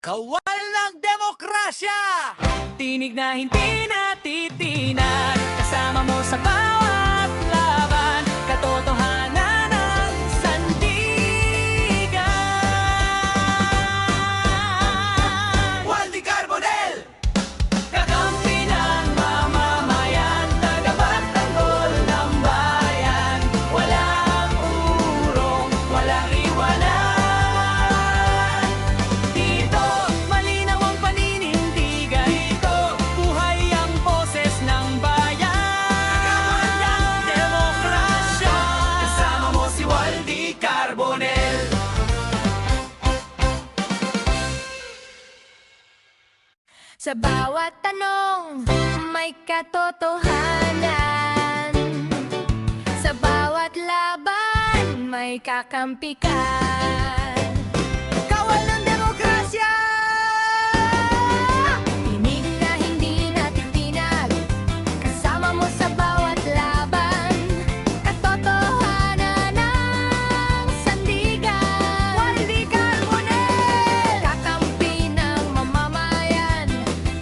Kawal ng demokrasya! Tinig na hindi natitinag, kasama mo sa bawat laban, katotohanan ng sandigan. Waldy Carbonell! Kakampi ng mamamayan, tagapagtanggol ng bayan, walang urong, walang iwanan. Dito, malinaw ang paninindigan. Dito, buhay ang boses ng bayan. Kawal ng demokrasya! Kasama mo si Waldy Carbonell! Sa bawat tanong, may katotohanan. Sa bawat laban, may kakampi ka. Kawal ng demokrasya! Tinig na hindi natitinag, kasama mo sa bawat laban, katotohanan ng sandigan. Waldy Carbonell! Kakampi ng mamamayan,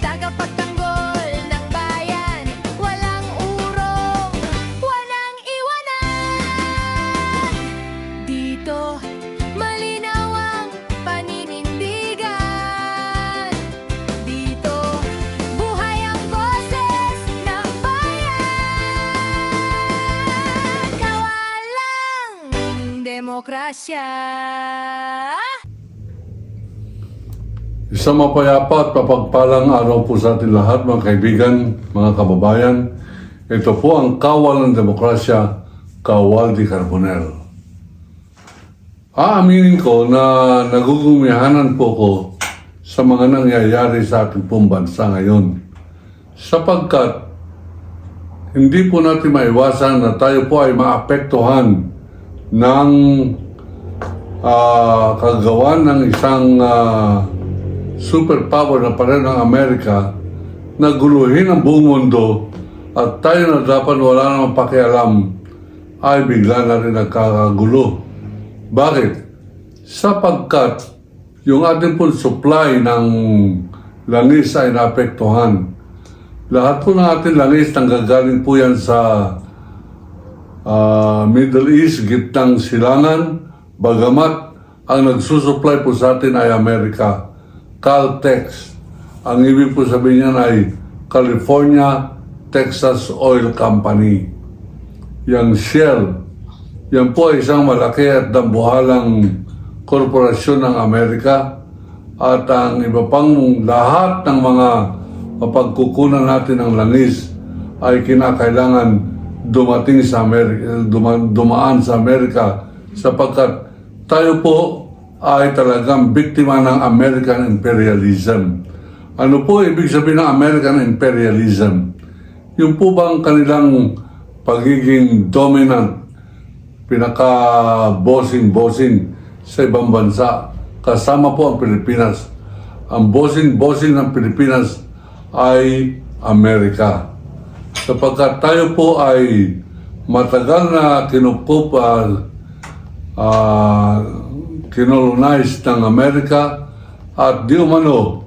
tagapagtanggol ng bayan, walang urong, walang iwanan. Dito, malinaw ang paninindigan. Dito, buhay ang boses ng bayan. Kawalang demokrasya. Isang mapayapa at mapagpalang araw po sa ating lahat, mga kaibigan, mga kababayan. Ito po ang Kawal ng Demokrasya, Waldy Carbonell. Aaminin ko na nagugumihanan po ko sa mga nangyayari sa ating pong bansa ngayon. Sapagkat hindi po natin maiwasan na tayo po ay maapektuhan ng kagawan ng isang superpower na pareho ng Amerika na guluhin ang buong mundo at tayo na dapat wala namang pakialam ay bigla na rin nagkakagulo. Bakit? Sapagkat yung ating pong supply ng langis ay naapektuhan. Lahat po ng ating langis nanggagaling po yan sa Middle East, gitnang silangan, bagamat ang nagsusupply po sa atin ay Amerika. Caltex. Ang ibig po sabihin niyan ay California Texas Oil Company. Yang Shell, yan po ay isang malaki at dambuhalang korporasyon ng Amerika at ang iba pang lahat ng mga mapagkukunan natin ng langis ay kinakailangan dumating sa Amerika, dumaan sa Amerika sapagkat tayo po ay talagang biktima ng American imperialism. Ano po ibig sabihin ng American imperialism? Yung po bang kanilang pagiging dominant, pinaka-bossing sa ibang bansa, kasama po ang Pilipinas. Ang bossing ng Pilipinas ay Amerika. Sapagkat tayo po ay matagal na kinolonize ng Amerika at di umano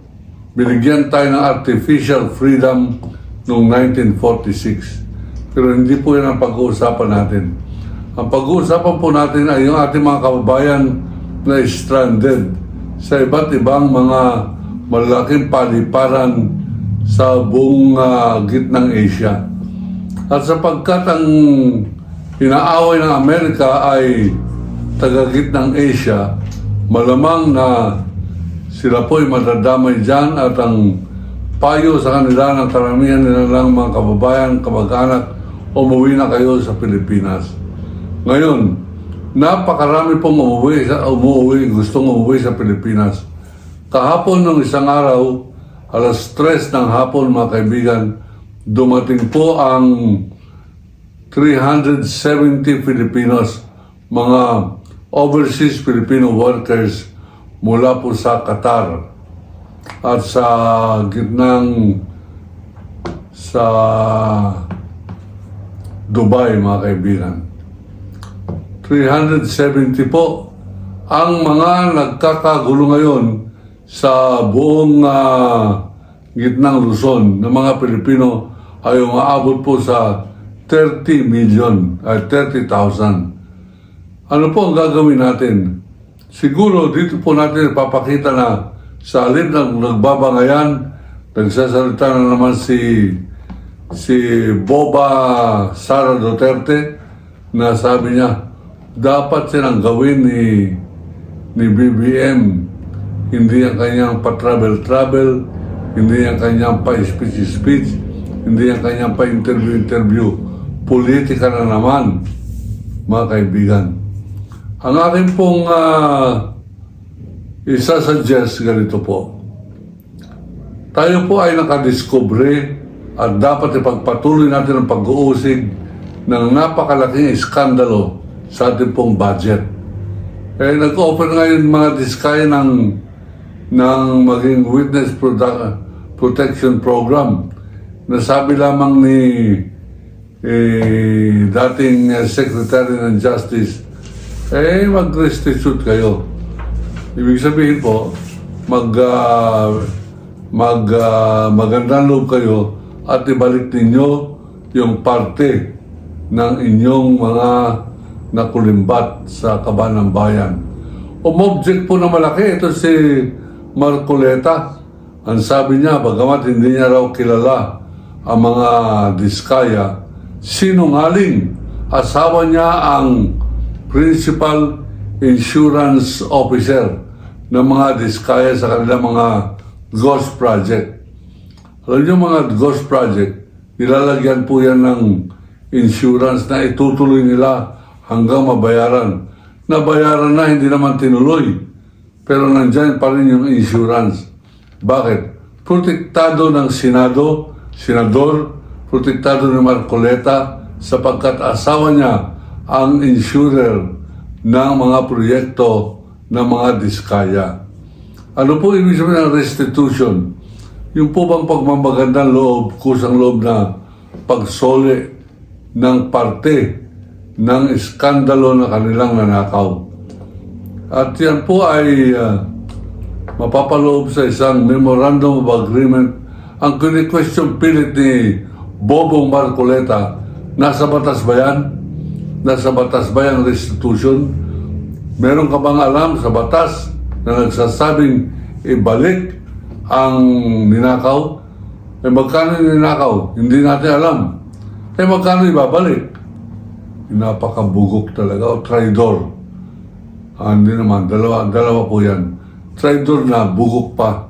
binigyan tayo ng artificial freedom noong 1946. Pero hindi po yan ang pag-uusapan natin. Ang pag-uusapan po natin ay yung ating mga kababayan na stranded sa iba't ibang mga malaking paliparan sa buong gitnang Asia. At sapagkat ang inaaway ng Amerika ay taga-gitnang Asia, malamang na sila po ay madadamay dyan at ang payo sa kanila ng karamihan nila lang mga kababayan, kamag-anak, umuwi na kayo sa Pilipinas. Ngayon, napakarami pong gustong umuwi sa Pilipinas. Kahapon ng isang araw, alas 3 ng hapon mga kaibigan, dumating po ang 370 Filipinos, mga overseas Filipino workers mula po sa Qatar at sa gitnang sa Dubai mga kaibigan. 370 po ang mga nagkakagulo ngayon sa buong gitnang Luzon ng mga Pilipino ay umaabot po sa 30 million, 30,000. Ano po ang gagawin natin? Siguro dito po natin ipapakita na sa alin ng nagbabangayan, nagsasalita na naman si Boba Sara Duterte na sabi niya, dapat silang gawin ni BBM, hindi ang kanyang pa-travel, hindi ang kanyang pa-speech, hindi ang kanyang pa-interview. Politika na naman, mga kaibigan. Ang akin pong isa-suggest ganito po. Tayo po ay nakadiscovery at dapat ipagpatuloy natin ang pag-uusig ng napakalaking iskandalo sa ating pong budget. Nag-open ngayon mga diskaya ng maging Witness Protection Program. Nasabi lamang ni dating Secretary ng Justice, mag-restitute kayo. Ibig sabihin po, magandang loob kayo at ibalik ninyo yung parte ng inyong mga nakulimbat sa Kaban ng Bayan. Umobject po na malaki ito si Marcoleta. Ang sabi niya, bagamat hindi niya raw kilala ang mga diskaya, sinungaling. Asawa niya ang principal insurance officer ng mga diskaya sa kanilang mga ghost project. Alam niyo mga ghost project, nilalagyan po yan ng insurance na itutuloy nila hanggang mabayaran. Nabayaran na, hindi naman tinuloy. Pero nandyan pa rin yung insurance. Bakit? Protektado ng senador, protektado ni Marcoleta sapagkat asawa niya ang insurer ng mga proyekto ng mga diskaya. Ano po ibig sabihin ng restitution? Yung po bang pagmamagandang loob, kusang loob na pagsoli ng parte ng iskandalo na kanilang nanakaw. At yan po ay mapapaloob sa isang Memorandum of Agreement. Ang kini-question pilit ni Bobong Marcoleta, nasa batas ba yan? Nasa batas ba yung restitution? Meron ka bang alam sa batas na nagsasabing ibalik ang ninakaw? Magkano yung ninakaw? Hindi natin alam. Magkano ibabalik? Napakabugok talaga o traidor. Hindi naman, dalawa po yan. Traidor na bugok pa.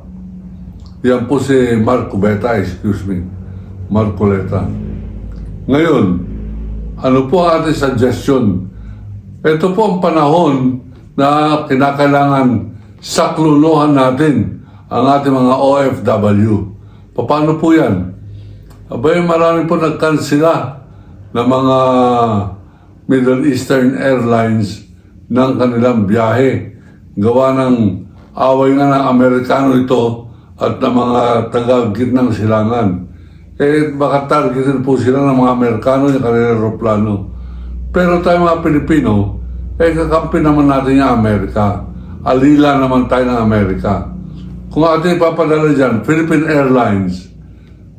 Yan po si Marcoleta, Marcoleta. Ngayon, ano po ang ating suggestion? Ito po ang panahon na kinakailangan sakluluhan natin ang ating mga OFW. Paano po yan? Abay, marami po nagkansila ng mga Middle Eastern Airlines ng kanilang biyahe. Gawa ng away nga ng Amerikano ito at ng mga taga-gitnang silangan. Baka targetin po sila ng mga Amerikano yung kanilang aeroplano. Pero tayo mga Pilipino, kakampi naman natin yung Amerika. Alila naman tayo ng Amerika. Kung ating ipapadala dyan, Philippine Airlines,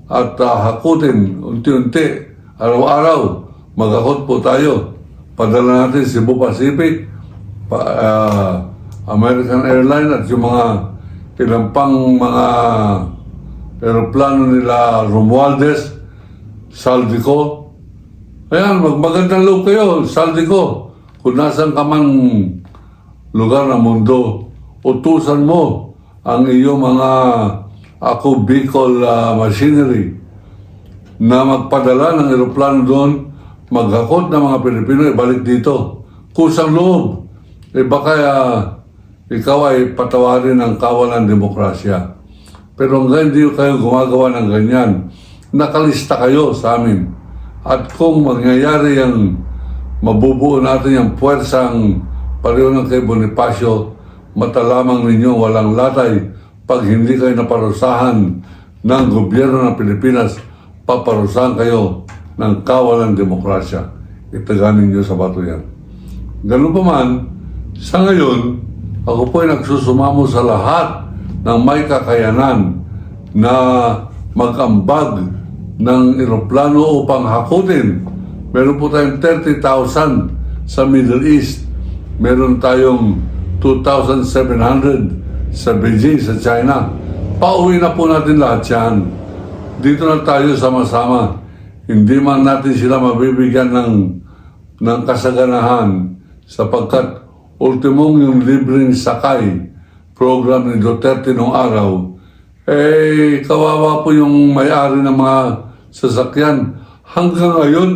at hakutin, unti-unti, araw-araw, maghakot po tayo. Padala natin Cebu Pacific, American Airlines at yung mga ilang pang mga aeroplano nila Romualdez, Saldico. Ayan, magmagandang loob kayo, Saldico. Kung nasan ka man lugar ng mundo, utusan mo ang iyong mga Ako Bicol machinery na magpadala ng aeroplano doon, maghakot ng mga Pilipino, ibalik dito. Kusang loob. Baka ikaw ay patawarin ng kawalan demokrasya. Pero hanggang hindi kayo gumagawa ng ganyan, nakalista kayo sa amin. At kung mangyayari yung mabubuo natin yung puwersang pareho ng kay Bonifacio, mata lamang ninyo walang latay pag hindi kayo naparusahan ng gobyerno ng Pilipinas, paparusahan kayo ng kawalan demokrasya. Itaganin nyo sa bato yan. Ganun pa man, sa ngayon, ako po ay nagsusumamo sa lahat ng may kakayanan na mag-ambag ng eroplano upang hakutin. Meron po tayong 30,000 sa Middle East. Meron tayong 2,700 sa Beijing, sa China. Pauwi na po natin lahat yan. Dito na tayo sama-sama. Hindi man natin sila mabibigyan ng kasaganahan sapagkat ultimong yung libreng sakay program ni Duterte noong araw, kawawa po yung may-ari ng mga sasakyan. Hanggang ngayon,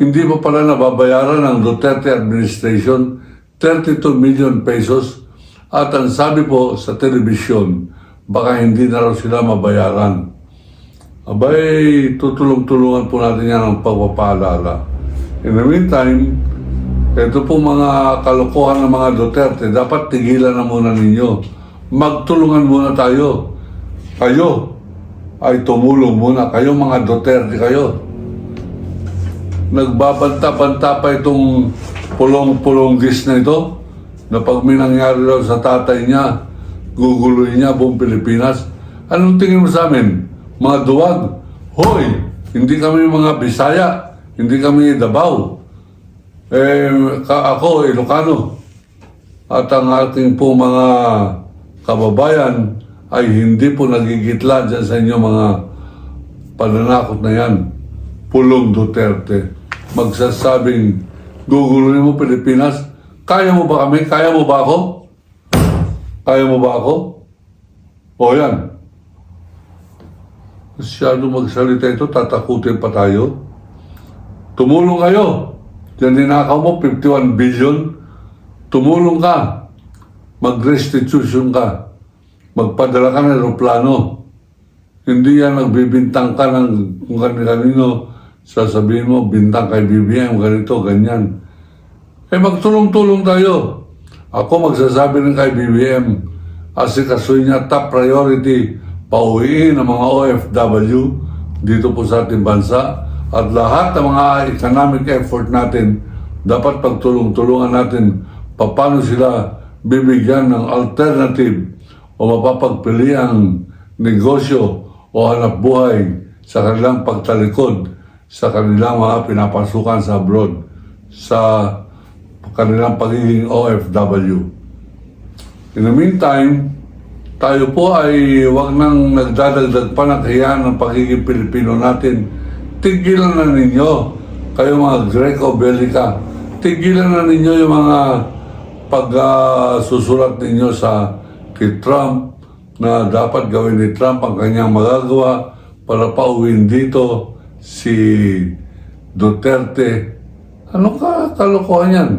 hindi pa pala nababayaran ng Duterte administration 32 million pesos. At ang sabi po sa telebisyon, baka hindi na raw sila mabayaran. Abay, tutulong-tulungan po natin yan ng pagpapaalala. In the meantime, ito po mga kalokohan ng mga Duterte, dapat tigilan na muna ninyo. Magtulungan muna tayo. Kayo ay tumulong muna. Kayo mga Duterte kayo. Nagbabanta-banta pa itong pulong-pulonggis na ito na pag may nangyari daw sa tatay niya, guguloy niya buong Pilipinas. Anong tingin mo sa amin? Mga duwag? Hoy! Hindi kami mga Bisaya. Hindi kami Davao. Ako, Ilocano. At ang ating po mga kababayan ay hindi po nagigitla dyan sa inyo mga pananakot na yan. Pulong Duterte. Magsasabing, guguloy mo Pilipinas. Kaya mo ba kami? Kaya mo ba ako? Kaya mo ba ako? O yan. Masyado magsalita ito, tatakutin pa tayo. Tumulong kayo. Diyan ninakaw mo, 51 billion. Tumulong ka. Mag-restitution ka. Magpadala ka ng aeroplano. Hindi yan nagbibintang ka ng kung kanino. Sasabihin mo, bintang kay BBM, ganito, ganyan. Magtulong-tulong tayo. Ako magsasabi ng kay BBM, asikasuhin niya top priority, pauwiin ang mga OFW dito po sa ating bansa at lahat ng mga economic effort natin dapat pagtulong-tulungan natin paano sila bibigyan ng alternative o mapapagpili ang negosyo o hanap buhay sa kanilang pagtalikod sa kanilang mga pinapasukan sa abroad sa kanilang pagiging OFW. In the meantime, tayo po ay wag nang nagdadagdag pa ng kayaan ng pagiging Pilipino natin. Tigilan na ninyo, kayo mga Greco-Bellica. Tigilan na ninyo yung mga pagsusulat ninyo sa kay Trump na dapat gawin ni Trump ang kanyang magagawa para pauwiin dito si Duterte. Ano kalokohan yan?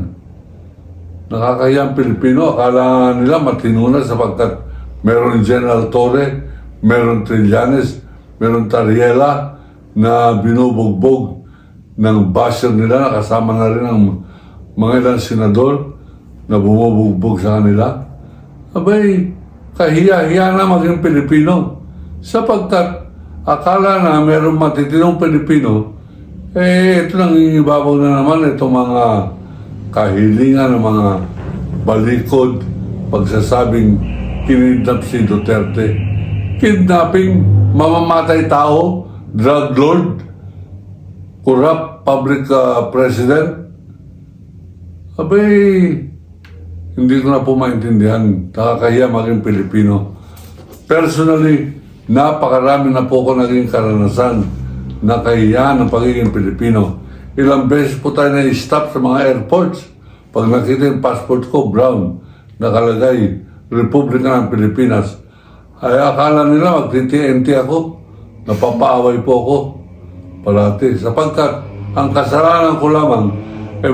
Nakakayang Pilipino, akala nila matino na sapagkat meron General Torre, meron Trillanes, meron Tariela na binubugbog ng basher nila, nakasama na rin ang mga ilang senador na bumubugbog sa kanila. Abay, kahiya-hiya na maging Pilipino sapagkat akala na meron matitinong Pilipino, ito nang ibabaw na naman itong mga kahilingan ng mga balikod pagsasabing kinidnap si Duterte. Kidnapping, mamamatay tao, drug lord, corrupt public president. Abay, hindi ko na po maintindihan. Nakakahiya maging Pilipino. Personally, napakarami na po ko naging karanasan na kahiyahan ng pagiging Pilipino. Ilang beses po tayo na-stop sa mga airports. Pag nakita yung passport ko, brown, nakalagay, Republika ng Pilipinas. Ay akala nila magti-TNT ako. Napapaaway po ako parati. Sapagkat ang kasalanan ko lamang ay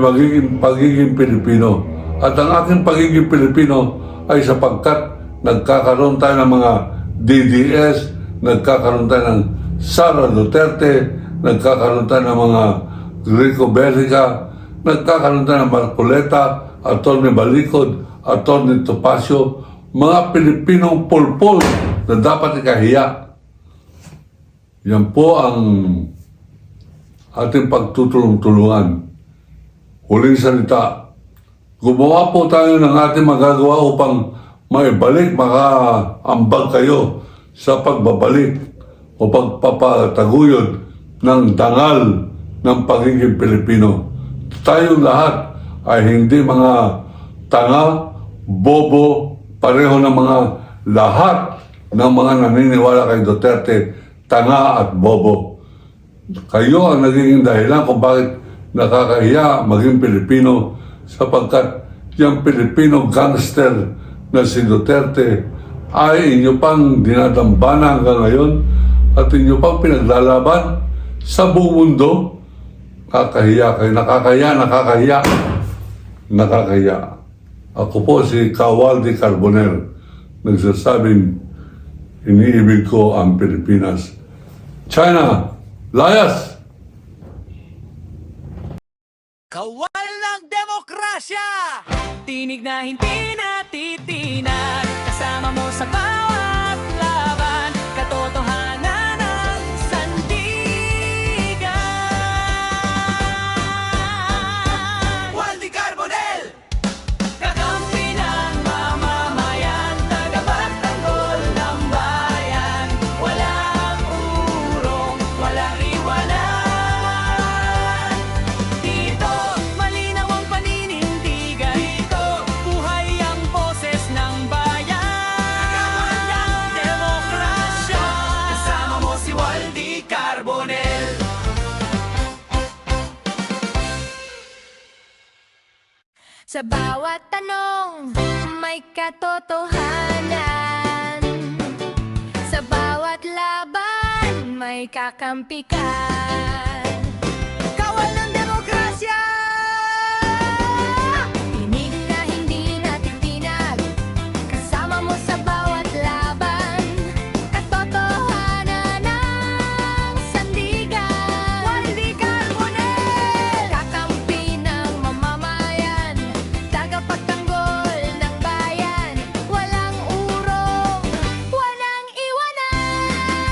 pagiging Pilipino. At ang aking pagiging Pilipino ay sapagkat nagkakaroon tayo ng mga DDS, nagkakaroon tayo ng Sara Duterte, nagkakaroon tayo ng mga Greco-Bellica, nagkakaroon tayo ng Marcoleta, Atty. Balikod, Atty. Topacio, mga Pilipinong pulpol na dapat ikahiya. Yan po ang ating pagtutulong-tulungan. Huling salita, gumawa po tayo ng ating magagawa upang maibalik, makaambag kayo sa pagbabalik o pagpapataguyod ng dangal ng pagiging Pilipino. Tayong lahat ay hindi mga tanga, bobo, pareho ng mga lahat ng mga naniniwala kay Duterte, tanga at bobo. Kayo ang naging dahilan kung bakit nakakahiya maging Pilipino sapagkat yung Pilipino gangster na si Duterte ay inyo pang dinadambana hanggang ngayon at inyo pang pinaglalaban sa buong mundo. Kakahiya kayo, nakakahiya. Ako po si Kawaldi Carbonell, nagsasabing iniibig ko ang Pilipinas. China, layas! Kawal ng demokrasya! Tinig na hindi natitinag, kasama mo sa bawat laban, katotohanan ng sandigan. Waldi Carbonell, Kakampi ng mamamayan, tagapagtanggol ng bayan, walang urong, walang iwanan. Dito, malinaw ang paninindigan. Dito, buhay ang boses ng bayan. Ng demokrasya, kasama mo si Waldi Carbonell. Sa bawat tanong, may katotohanan. Sa bawat laban, may kakampi ka. Kawal ng demokrasya! Tinig na hindi natitinag, kasama mo sa bawat laban, katotohanan ng sandigan. Waldi Carbonell, kakampi ng mamamayan, tagapagtanggol ng bayan, walang urong, walang iwanan.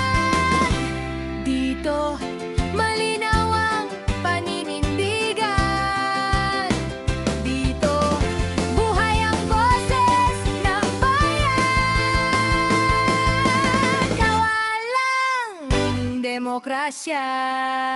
Dito, malinaw ang paninindigan. Dito, buhay ang boses ng bayan. Kawalang demokrasya.